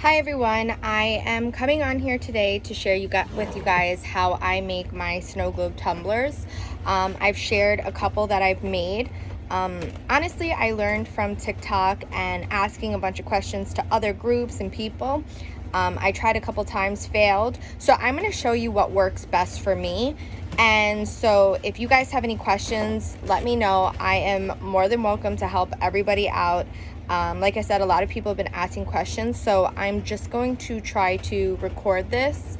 Hi everyone, I am coming on here today to share with you guys how I make my snow globe tumblers. I've shared a couple that I've made. Honestly, I learned from TikTok and asking a bunch of questions to other groups and people. I tried a couple times, failed. So I'm going to show you what works best for me. And so if you guys have any questions, let me know. I am more than welcome to help everybody out. Like I said, a lot of people have been asking questions, so I'm just going to try to record this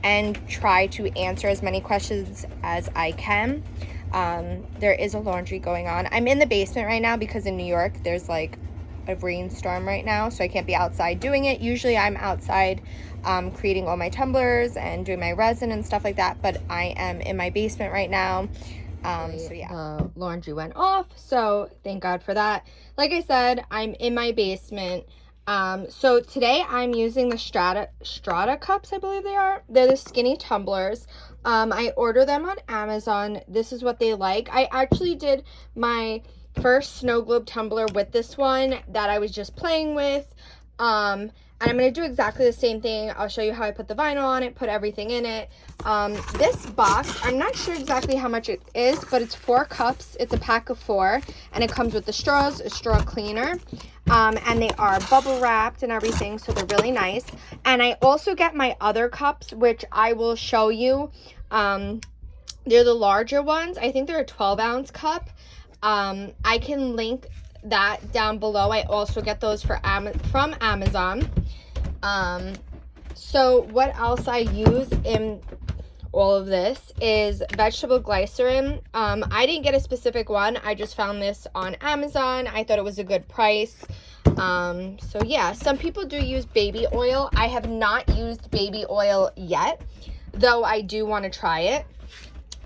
and try to answer as many questions as I can. There is a laundry going on. I'm in the basement right now because in New York there's like a rainstorm right now, so I can't be outside doing it. Usually I'm outside creating all my tumblers and doing my resin and stuff like that, but I am in my basement right now. So yeah, the laundry went off, so thank God for that. Like I said, I'm in my basement. So today I'm using the Strata cups, I believe they are. They're the skinny tumblers. I order them on Amazon. This is what they like. I actually did my first snow globe tumbler with this one that I was just playing with. And I'm going to do exactly the same thing. I'll show you how I put the vinyl on it, put everything in it. This box, I'm not sure exactly how much it is, but it's 4 cups. It's a pack of 4, and it comes with the straws, a straw cleaner, and they are bubble wrapped and everything, so they're really nice. And I also get my other cups, which I will show you. They're the larger ones. I think they're a 12-ounce cup. I can link that down below. I also get those from Amazon. So what else I use in all of this is vegetable glycerin. I didn't get a specific one. I just found this on Amazon. I thought it was a good price. So yeah, some people do use baby oil. I have not used baby oil yet, though I do want to try it.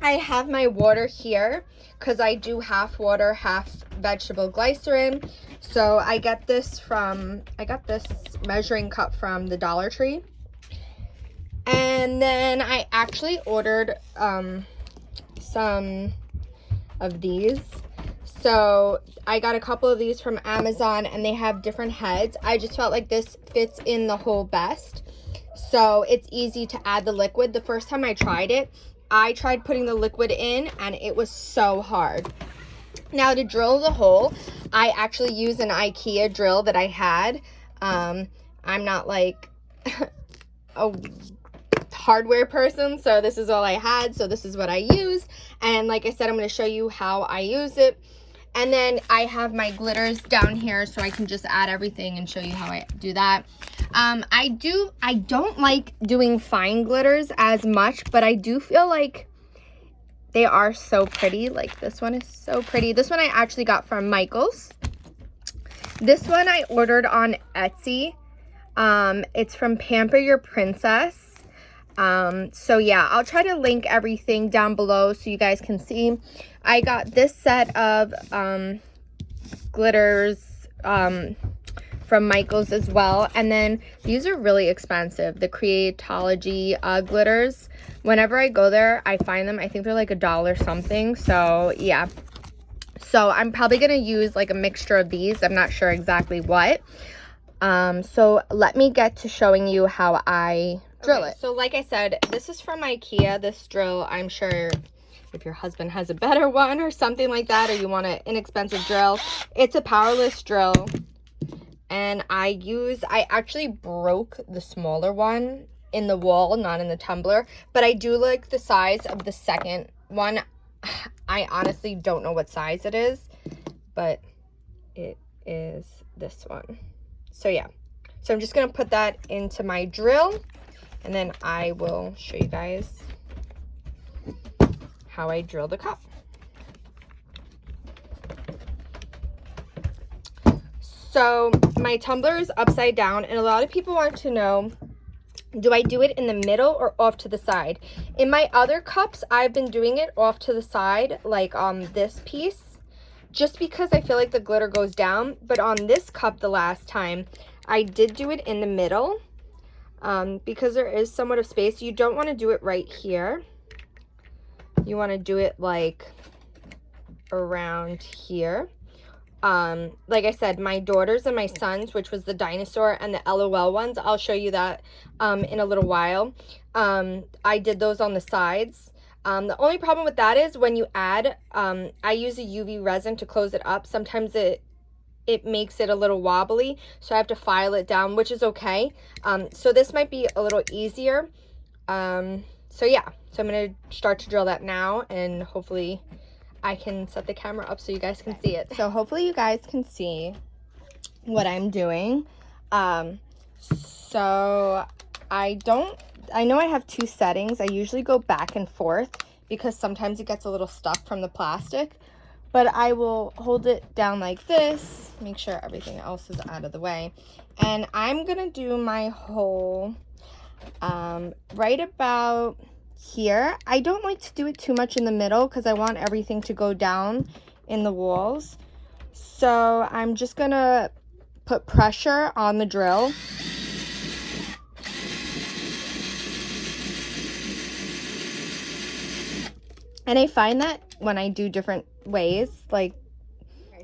I have my water here because I do half water, half vegetable glycerin. So I got this measuring cup from the Dollar Tree. And then I actually ordered some of these. So I got a couple of these from Amazon and they have different heads. I just felt like this fits in the hole best. So it's easy to add the liquid. The first time I tried it, I tried putting the liquid in and it was so hard. Now to drill the hole, I actually use an IKEA drill that I had. I'm not like a hardware person, so this is all I had, so this is what I use. And like I said, I'm going to show you how I use it. And then I have my glitters down here, so I can just add everything and show you how I do that. I don't like doing fine glitters as much, but I do feel like they are so pretty. Like this one is so pretty. This one I actually got from Michael's. This one I ordered on Etsy. It's from Pamper Your Princess. So yeah, I'll try to link everything down below so you guys can see. I got this set of glitters from Michael's as well. And then these are really expensive, the Creatology glitters. Whenever I go there, I find them, I think they're like $1 something. So yeah, so I'm probably gonna use like a mixture of these. I'm not sure exactly what. So let me get to showing you how I drill it. So like I said, this is from IKEA, this drill. I'm sure if your husband has a better one or something like that, or you want an inexpensive drill, it's a powerless drill. And I actually broke the smaller one in the wall, not in the tumbler, but I do like the size of the second one. I honestly don't know what size it is, but it is this one. So yeah, so I'm just gonna put that into my drill and then I will show you guys how I drill the cup. So my tumbler is upside down, and a lot of people want to know, do I do it in the middle or off to the side? In my other cups, I've been doing it off to the side, like on this piece, just because I feel like the glitter goes down. But on this cup the last time, I did do it in the middle because there is somewhat of space. You don't want to do it right here. You want to do it like around here. like I said, my daughters and my sons, which was the dinosaur and the LOL ones. I'll show you that in a little while. I did those on the sides. The only problem with that is when you add, I use a UV resin to close it up. Sometimes it makes it a little wobbly, so I have to file it down, which is okay. So this might be a little easier. So yeah, so I'm going to start to drill that now, and hopefully I can set the camera up so you guys can see it. So hopefully you guys can see what I'm doing. So I know I have two settings. I usually go back and forth because sometimes it gets a little stuck from the plastic, but I will hold it down like this, make sure everything else is out of the way. And I'm gonna do my hole right about here. I don't like to do it too much in the middle because I want everything to go down in the walls. So I'm just gonna put pressure on the drill. And I find that when I do different ways, like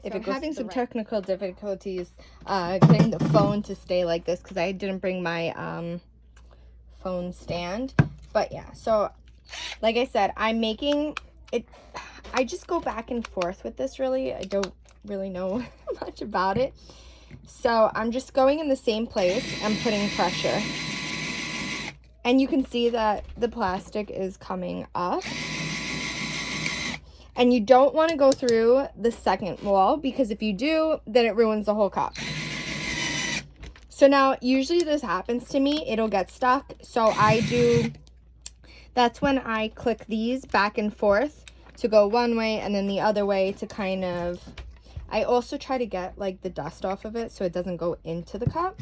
if I'm having some technical difficulties getting the phone to stay like this because I didn't bring my phone stand. But yeah, so like I said, I'm making it, I just go back and forth with this really. I don't really know much about it. So I'm just going in the same place and putting pressure. And you can see that the plastic is coming up. And you don't want to go through the second wall because if you do, then it ruins the whole cup. So now, usually this happens to me, it'll get stuck. So that's when I click these back and forth to go one way and then the other way to kind of, I also try to get like the dust off of it so it doesn't go into the cup.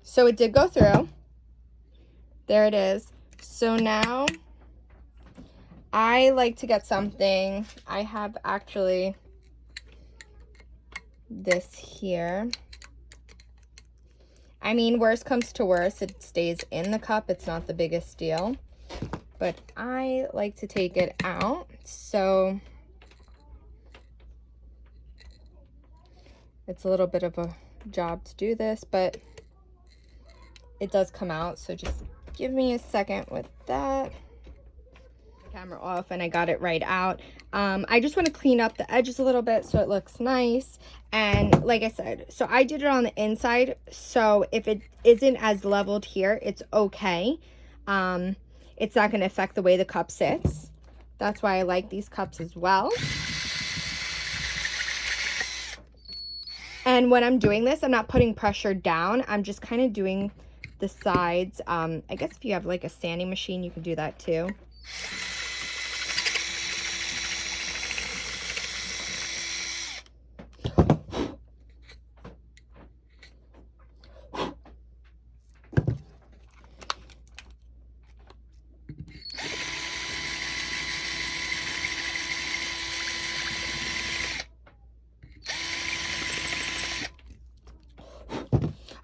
So it did go through. There it is. So now I like to get something. I have actually this here. I mean, worst comes to worst, it stays in the cup. It's not the biggest deal. But I like to take it out. So it's a little bit of a job to do this, but it does come out, so just give me a second with that. Camera off, and I got it right out. I just want to clean up the edges a little bit so it looks nice. And like I said, so I did it on the inside, so if it isn't as leveled here, it's okay. It's not going to affect the way the cup sits. That's why I like these cups as well. And when I'm doing this, I'm not putting pressure down. I'm just kind of doing the sides. I guess if you have like a sanding machine, you can do that too.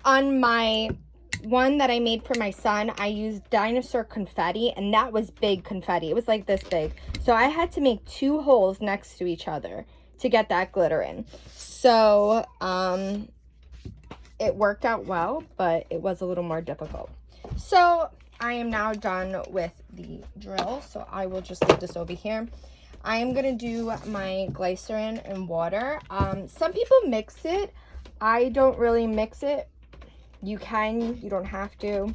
On my one that I made for my son, I used dinosaur confetti, and that was big confetti. It was like this big. So I had to make 2 holes next to each other to get that glitter in. So it worked out well, but it was a little more difficult. So I am now done with the drill, so I will just leave this over here. I am going to do my glycerin and water. Some people mix it. I don't really mix it. You can, you don't have to.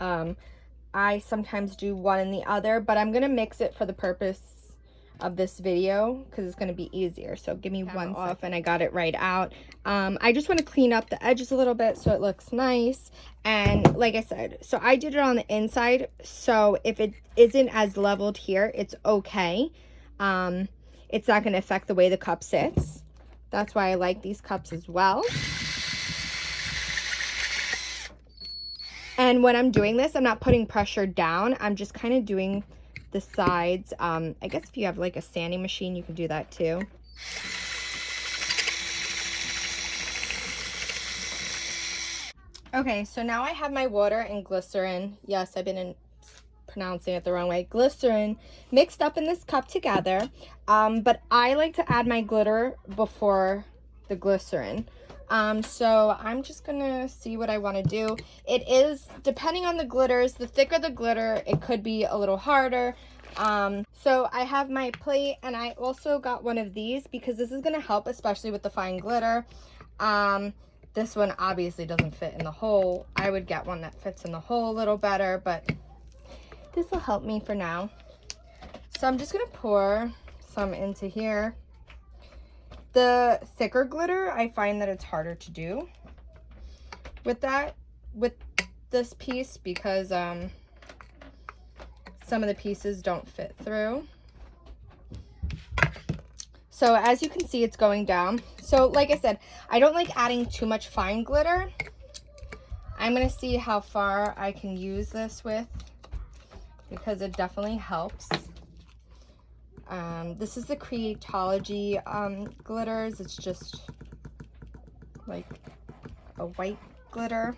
I sometimes do one and the other, but I'm gonna mix it for the purpose of this video because it's gonna be easier. So give me one off, and I got it right out. I just want to clean up the edges a little bit so it looks nice. And like I said, so I did it on the inside, so if it isn't as leveled here, it's okay. It's not gonna affect the way the cup sits. That's why I like these cups as well. And when I'm doing this, I'm not putting pressure down. I'm just kind of doing the sides. I guess if you have like a sanding machine, you can do that too. Okay, so now I have my water and glycerin. Yes, I've been pronouncing it the wrong way. Glycerin mixed up in this cup together. But I like to add my glitter before the glycerin. So I'm just gonna see what I want to do. It is, depending on the glitters, the thicker the glitter, it could be a little harder. So I have my plate, and I also got one of these because this is gonna help, especially with the fine glitter. This one obviously doesn't fit in the hole. I would get one that fits in the hole a little better, but this will help me for now. So I'm just gonna pour some into here. The thicker glitter, I find that it's harder to do with this piece because some of the pieces don't fit through. So as you can see, it's going down. So like I said, I don't like adding too much fine glitter. I'm gonna see how far I can use this with, because it definitely helps. This is the Creatology glitters. It's just like a white glitter.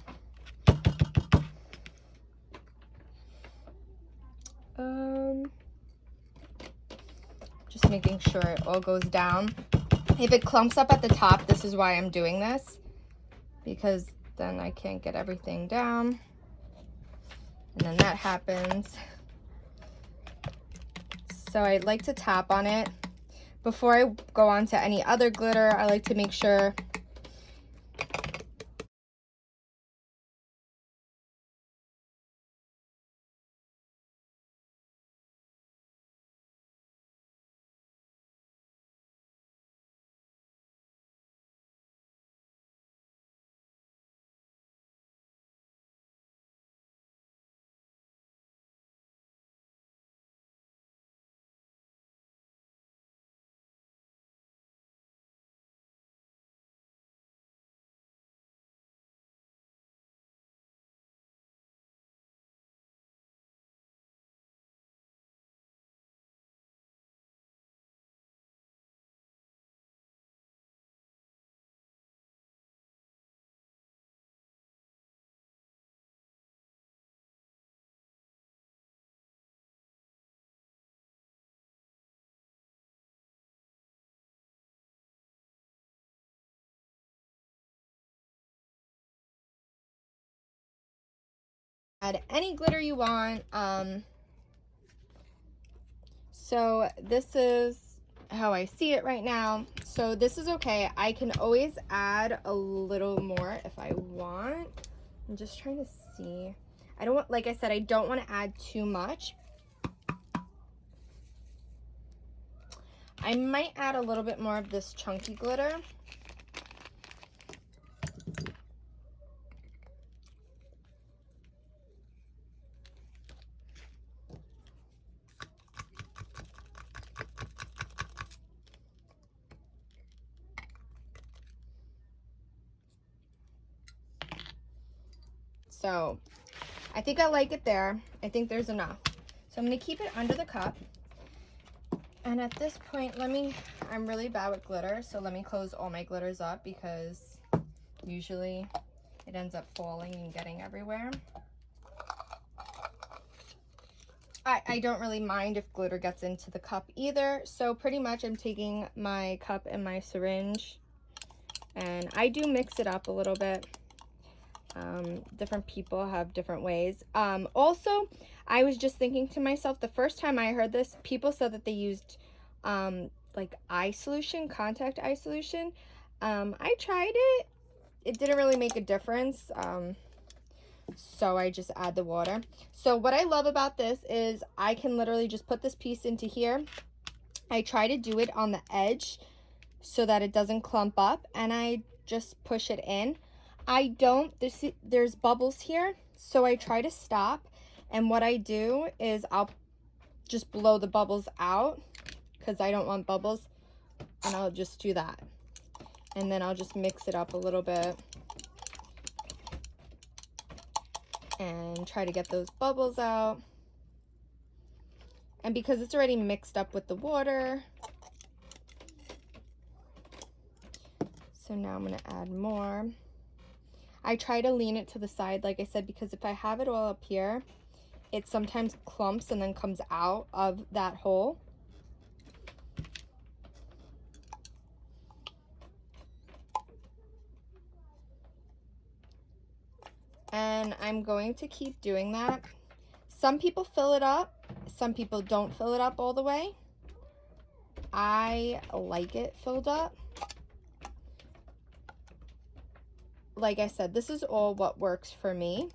Just making sure it all goes down. If it clumps up at the top, this is why I'm doing this, because then I can't get everything down. And then that happens. So I like to tap on it. Before I go on to any other glitter, I like to make sure add any glitter you want. So this is how I see it right now. So this is okay. I can always add a little more if I want. I'm just trying to see. I don't want, like I said, I don't want to add too much. I might add a little bit more of this chunky glitter. So I think I like it there. I think there's enough. So I'm going to keep it under the cup. And at this point, I'm really bad with glitter, so let me close all my glitters up, because usually it ends up falling and getting everywhere. I don't really mind if glitter gets into the cup either. So pretty much I'm taking my cup and my syringe, and I do mix it up a little bit. Different people have different ways. Also, I was just thinking to myself, the first time I heard this, people said that they used like eye solution, contact eye solution. I tried it. It didn't really make a difference. So I just add the water. So what I love about this is I can literally just put this piece into here. I try to do it on the edge so that it doesn't clump up, and I just push it in. There's bubbles here, so I try to stop, and what I do is I'll just blow the bubbles out, because I don't want bubbles, and I'll just do that. And then I'll just mix it up a little bit and try to get those bubbles out. And because it's already mixed up with the water, so now I'm going to add more. I try to lean it to the side, like I said, because if I have it all up here, it sometimes clumps and then comes out of that hole. And I'm going to keep doing that. Some people fill it up, some people don't fill it up all the way. I like it filled up. Like I said, this is all what works for me.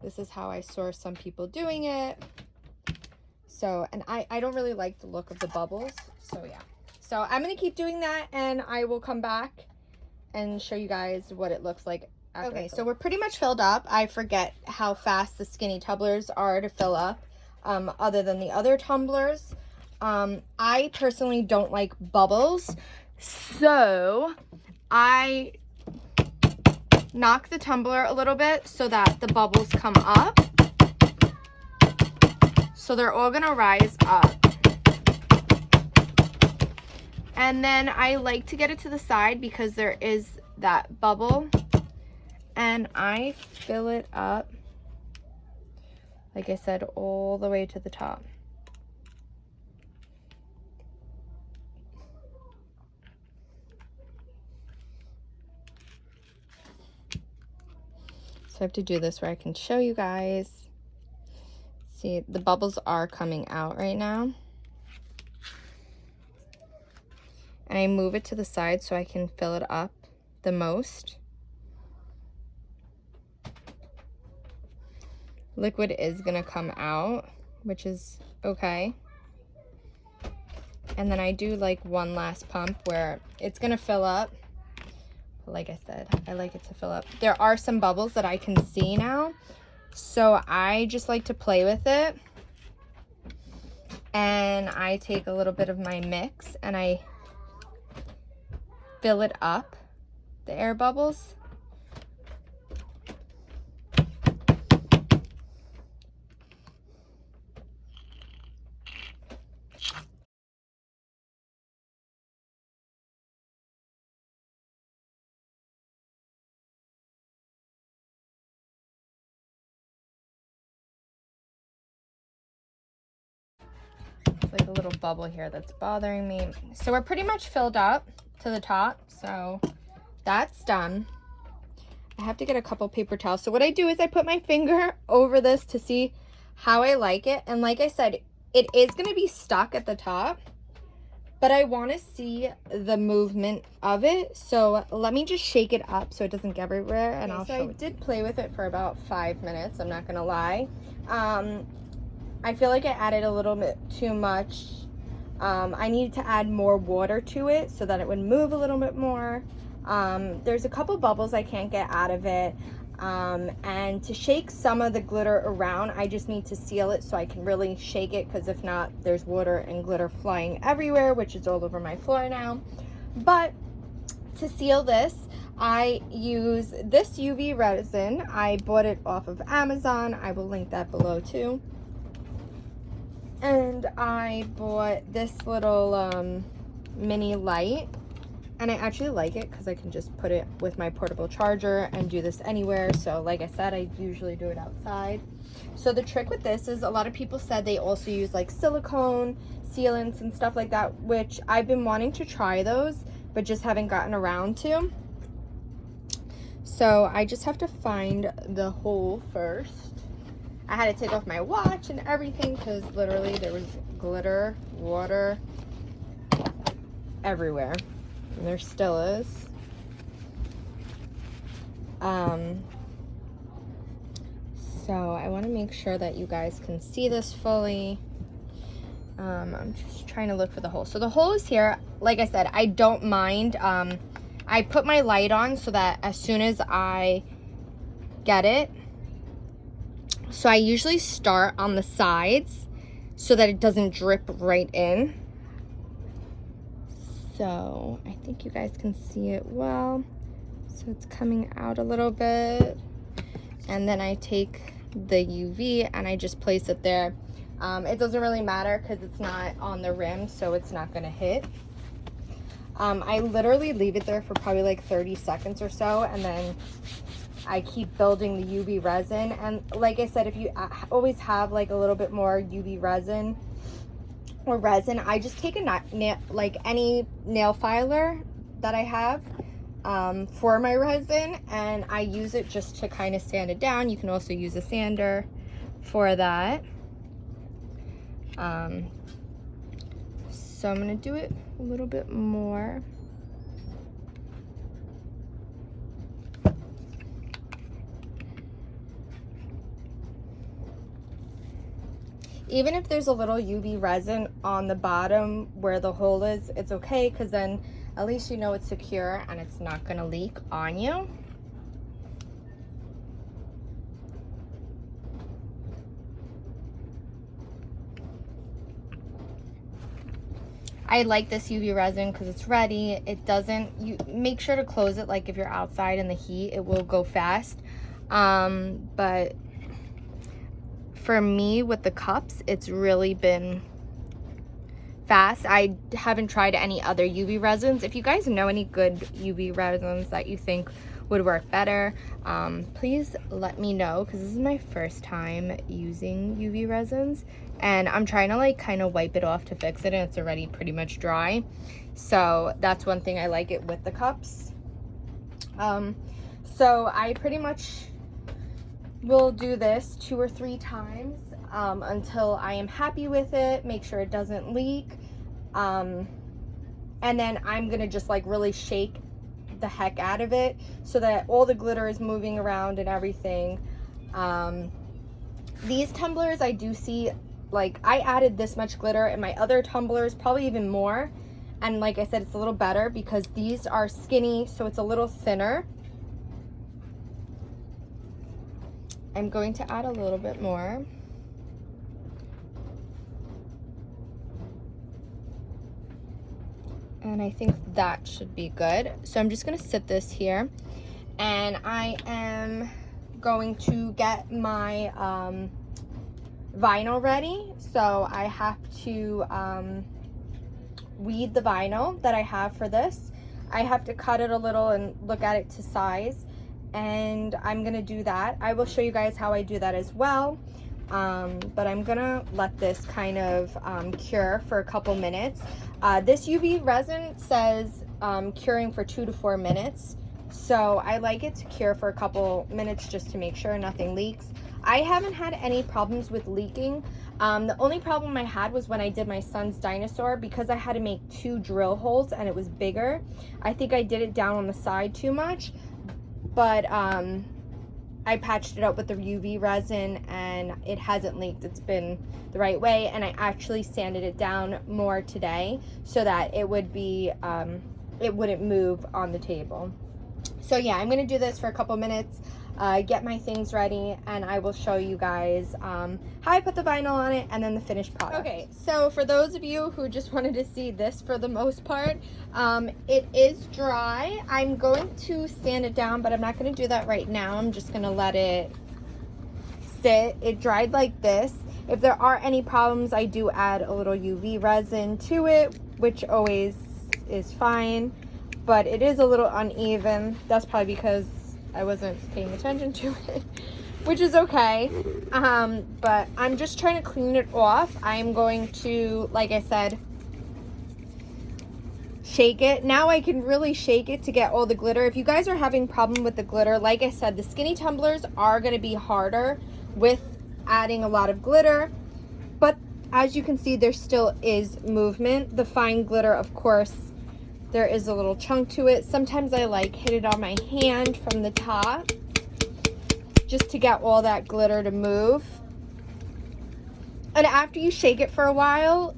This is how I saw some people doing it. So, and I don't really like the look of the bubbles. So yeah. So I'm going to keep doing that, and I will come back and show you guys what it looks like after. Okay, so we're pretty much filled up. I forget how fast the skinny tumblers are to fill up, other than the other tumblers. I personally don't like bubbles, so I knock the tumbler a little bit so that the bubbles come up. So they're all gonna rise up. And then I like to get it to the side because there is that bubble. And I fill it up, like I said, all the way to the top. So I have to do this where I can show you guys. See, the bubbles are coming out right now. And I move it to the side so I can fill it up the most. Liquid is gonna come out, which is okay. And then I do like one last pump where it's gonna fill up. Like I said, I like it to fill up. There are some bubbles that I can see now, so I just like to play with it. And I take a little bit of my mix and I fill it up, the air bubbles. Like a little bubble here that's bothering me. So we're pretty much filled up to the top, so that's done. I have to get a couple paper towels. So what I do is I put my finger over this to see how I like it. And like I said, it is going to be stuck at the top, but I want to see the movement of it. So let me just shake it up so it doesn't get everywhere, and I'll show you. So I did play with it for about 5 minutes, I'm not going to lie. I feel like I added a little bit too much. I needed to add more water to it so that it would move a little bit more. There's a couple bubbles I can't get out of it. And to shake some of the glitter around, I just need to seal it so I can really shake it, because if not, there's water and glitter flying everywhere, which is all over my floor now. But to seal this, I use this UV resin. I bought it off of Amazon. I will link that below too. And I bought this little mini light, and I actually like it because I can just put it with my portable charger and do this anywhere. So like I said, I usually do it outside. So the trick with this is, a lot of people said they also use like silicone sealants and stuff like that, which I've been wanting to try those, but just haven't gotten around to. So I just have to find the hole first. I had to take off my watch and everything because literally there was glitter, water everywhere. And there still is. So I want to make sure that you guys can see this fully. I'm just trying to look for the hole. So the hole is here. Like I said, I don't mind. I put my light on so that as soon as I get it, so I usually start on the sides so that it doesn't drip right in. So I think you guys can see it well. So it's coming out a little bit. And then I take the UV and I just place it there. It doesn't really matter because it's not on the rim, so it's not going to hit. I literally leave it there for probably like 30 seconds or so, and then I keep building the UV resin. And like I said, if you always have like a little bit more UV resin or resin, I just take like any nail filer that I have for my resin, and I use it just to kind of sand it down. You can also use a sander for that. So I'm gonna do it a little bit more. Even if there's a little UV resin on the bottom where the hole is, it's okay, because then at least you know it's secure and it's not gonna leak on you. I like this UV resin because it's ready. It doesn't, you make sure to close it, like if you're outside in the heat, it will go fast. But for me with the cups, it's really been fast. I haven't tried any other UV resins. If you guys know any good UV resins that you think would work better, please let me know, because this is my first time using UV resins, and I'm trying to like kind of wipe it off to fix it, and it's already pretty much dry. So that's one thing I like it with the cups. So I pretty much will do this 2 or 3 times until I am happy with it, make sure it doesn't leak, and then I'm gonna just like really shake the heck out of it so that all the glitter is moving around and everything. These tumblers, I do see, like I added this much glitter in my other tumblers, probably even more, and like I said, it's a little better because these are skinny, so it's a little thinner. I'm going to add a little bit more. And I think that should be good. So I'm just gonna sit this here, and I am going to get my vinyl ready. So I have to weed the vinyl that I have for this. I have to cut it a little and look at it to size, and I'm gonna do that. I will show you guys how I do that as well. But I'm gonna let this kind of cure for a couple minutes. This UV resin says curing for 2 to 4 minutes. So I like it to cure for a couple minutes just to make sure nothing leaks. I haven't had any problems with leaking. The only problem I had was when I did my son's dinosaur, because I had to make 2 drill holes and it was bigger. I think I did it down on the side too much, but I patched it up with the UV resin and it hasn't leaked. It's been the right way, and I actually sanded it down more today so that it would be, it wouldn't move on the table. So yeah, I'm gonna do this for a couple minutes, get my things ready, and I will show you guys how I put the vinyl on it and then the finished product. Okay, so for those of you who just wanted to see this for the most part, it is dry. I'm going to sand it down, but I'm not going to do that right now. I'm just going to let it sit. It dried like this. If there are any problems, I do add a little UV resin to it, which always is fine, but it is a little uneven. That's probably because I wasn't paying attention to it, which is okay. But I'm just trying to clean it off. I'm going to, like I said, shake it. Now I can really shake it to get all the glitter. If you guys are having problem with the glitter, like I said, the skinny tumblers are going to be harder with adding a lot of glitter, but as you can see, there still is movement. The fine glitter, of course, there is a little chunk to it. Sometimes I like hit it on my hand from the top just to get all that glitter to move. And after you shake it for a while,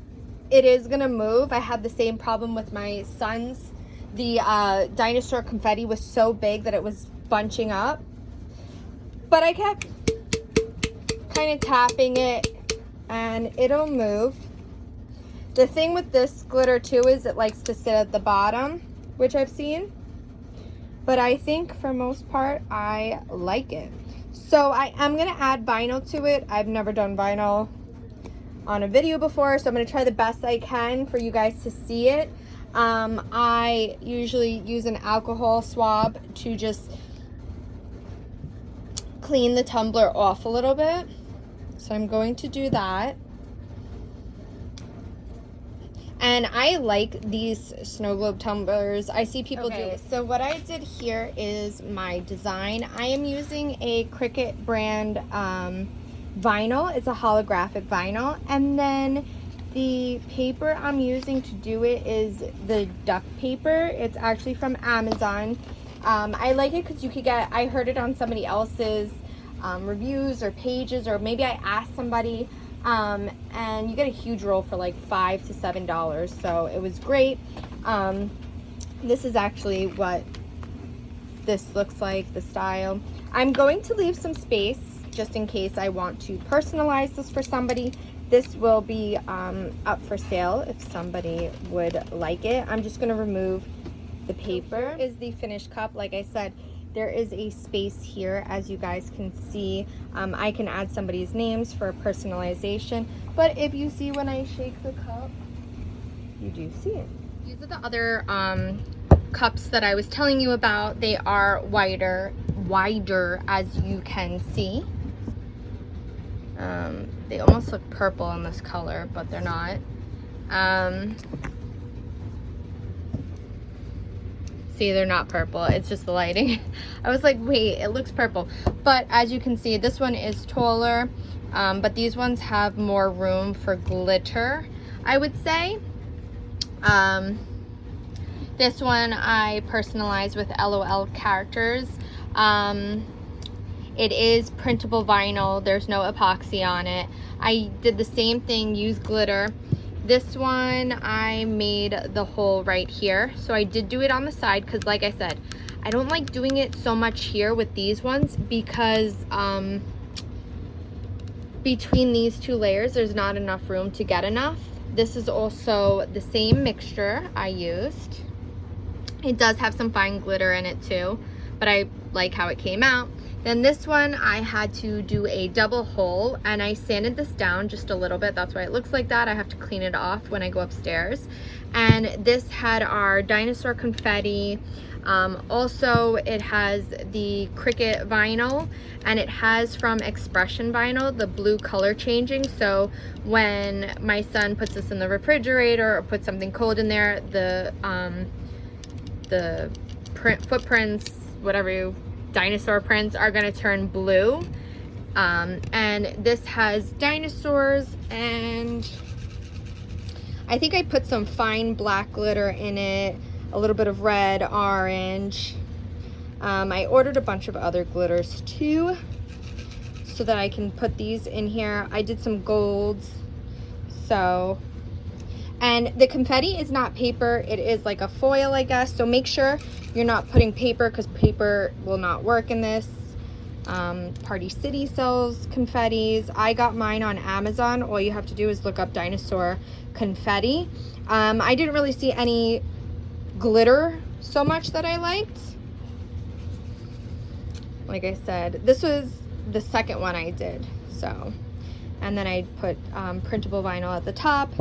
it is gonna move. I had the same problem with my son's. The dinosaur confetti was so big that it was bunching up. But I kept kind of tapping it and it'll move. The thing with this glitter too is it likes to sit at the bottom, which I've seen. But I think for most part, I like it. So I am gonna add vinyl to it. I've never done vinyl on a video before, so I'm gonna try the best I can for you guys to see it. I usually use an alcohol swab to just clean the tumbler off a little bit. So I'm going to do that. And I like these snow globe tumblers. I see people do it. So what I did here is my design. I am using a Cricut brand vinyl. It's a holographic vinyl. And then the paper I'm using to do it is the duck paper. It's actually from Amazon. I like it because you could get, I heard it on somebody else's reviews or pages, or maybe I asked somebody, and you get a huge roll for like $5 to $7. So it was great. This is actually what this looks like, the style. I'm going to leave some space just in case I want to personalize this for somebody. This will be up for sale if somebody would like it. I'm just going to remove the paper. Here is the finished cup. Like I said, there is a space here, as you guys can see. I can add somebody's names for personalization, but if you see when I shake the cup, you do see it. These are the other cups that I was telling you about. They are wider as you can see. They almost look purple in this color, but they're not. See, they're not purple, it's just the lighting. I was like, wait, it looks purple. But as you can see, this one is taller, but these ones have more room for glitter, I would say. This one I personalized with LOL characters. It is printable vinyl, there's no epoxy on it. I did the same thing, use glitter. This one I made the hole right here, so I did do it on the side because, like I said, I don't like doing it so much here with these ones because between these two layers there's not enough room to get enough. This is also the same mixture I used. It does have some fine glitter in it too, but I like how it came out. Then this one I had to do a double hole, and I sanded this down just a little bit. That's why it looks like that. I have to clean it off when I go upstairs. And this had our dinosaur confetti. Also, it has the Cricut vinyl, and it has from Expression vinyl the blue color changing. So when my son puts this in the refrigerator or puts something cold in there, the footprints, whatever dinosaur prints, are going to turn blue. And this has dinosaurs, and I think I put some fine black glitter in it, a little bit of red, orange. I ordered a bunch of other glitters too so that I can put these in here. I did some golds. So, and the confetti is not paper, it is like a foil, I guess. So make sure you're not putting paper, because paper will not work in this. Party City sells confettis. I got mine on Amazon. All you have to do is look up dinosaur confetti. I didn't really see any glitter so much that I liked. Like I said, this was the second one I did. So, and then I put printable vinyl at the top.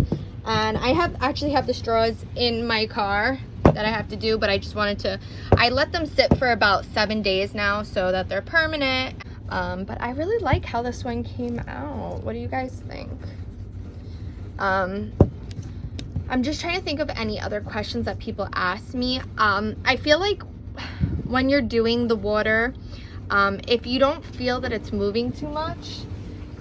And I actually have the straws in my car that I have to do, but I just wanted to, I let them sit for about 7 days now so that they're permanent. But I really like how this one came out. What do you guys think? I'm just trying to think of any other questions that people ask me. I feel like when you're doing the water, if you don't feel that it's moving too much,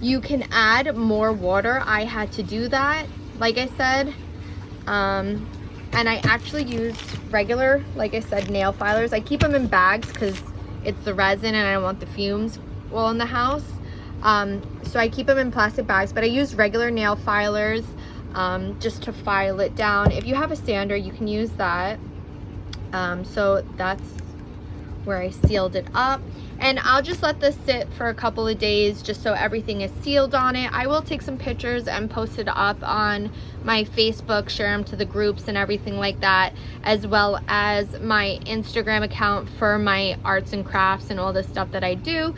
you can add more water. I had to do that, like I said. And I actually use regular, like I said, nail filers. I keep them in bags because it's the resin and I don't want the fumes while in the house. So I keep them in plastic bags, but I use regular nail filers just to file it down. If you have a sander, you can use that. So that's where I sealed it up. And I'll just let this sit for a couple of days just so everything is sealed on it. I will take some pictures and post it up on my Facebook, share them to the groups and everything like that, as well as my Instagram account for my arts and crafts and all the stuff that I do.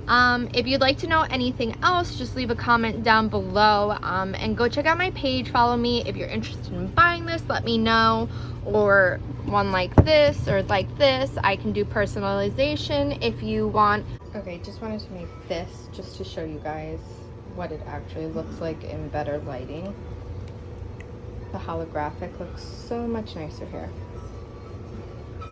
If you'd like to know anything else, just leave a comment down below, and go check out my page, follow me. If you're interested in buying this, let me know, or one like this or like this. I can do personalization if you want. Okay, just wanted to make this just to show you guys what it actually looks like in better lighting. The holographic looks so much nicer here.